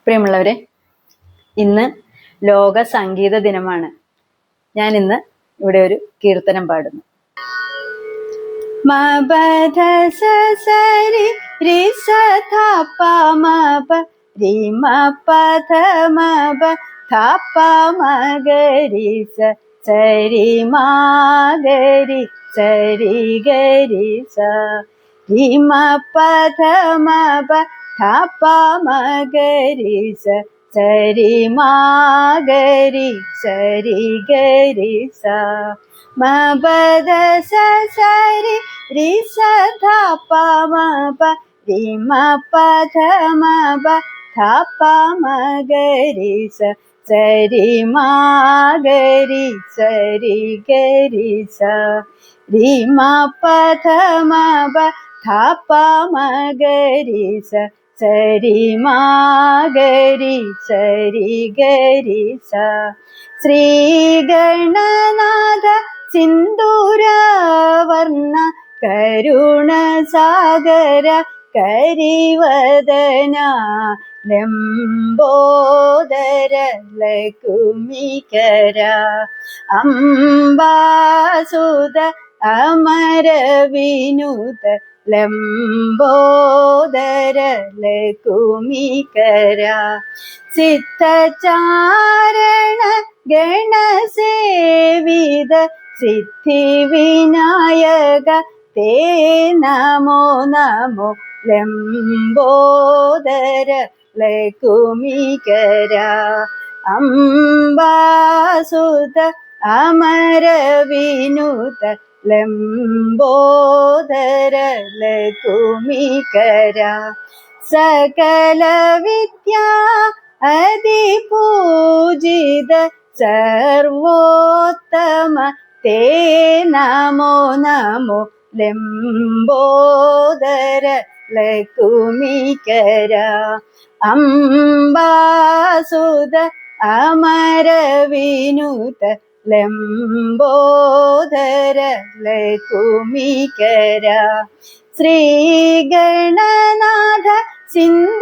പ്രിയമുള്ളവരെ, ഇന്ന് ലോക സംഗീത ദിനമാണ്. ഞാൻ ഇന്ന് ഇവിടെ ഒരു കീർത്തനം പാടുന്നു. മബധ സരി രി സ ധ പ മ പ രി മ പ ധ മ പ ധ പ മ ഗ രി സ സരി മ ഗ രി സരി ഗ രി സ രി മ പ ധ മ പ ധ പ മ ഗ രി സ സരി മ ഗ രി സരി ഗ രി സ മ പ ധ സ സരി രി സ ധ പ മ പ രി മ പ ധ മ പ ധ പ മ ഗ രി സ സരി മ ഗ രി സരി ഗ രി സ രി മ പ ധ മ പ ധ പ മ ഗ രി സ സരി മ ഗ രി സരി ഗ രി സ ശ്രീ ഗണനാഥ സിന്ദൂരവർണ്ണ കരുണ സാഗര കരിവദന ലംബോദര ലകുമികര അംബാസുത അമര വിനുത ലംബോദര ലകുമികര സിദ്ധചാരണ ഗണസേവിത സിദ്ധി വിനായക തേ നമോ നമോ ലംബോദര ലകുമികര അംബാസുത അമര വിനുത ലംബോദര ലകുമികര സകല വിദ്യാ അതിപൂജിത സർവോത്തമ തേ നമോ നമോ ലംബോദര ലകുമികര അംബാസുത അമര വിനുത ലംബോദര ലകുമികര ശ്രീ ഗണനാഥ സിന്ദൂരവർണ്ണ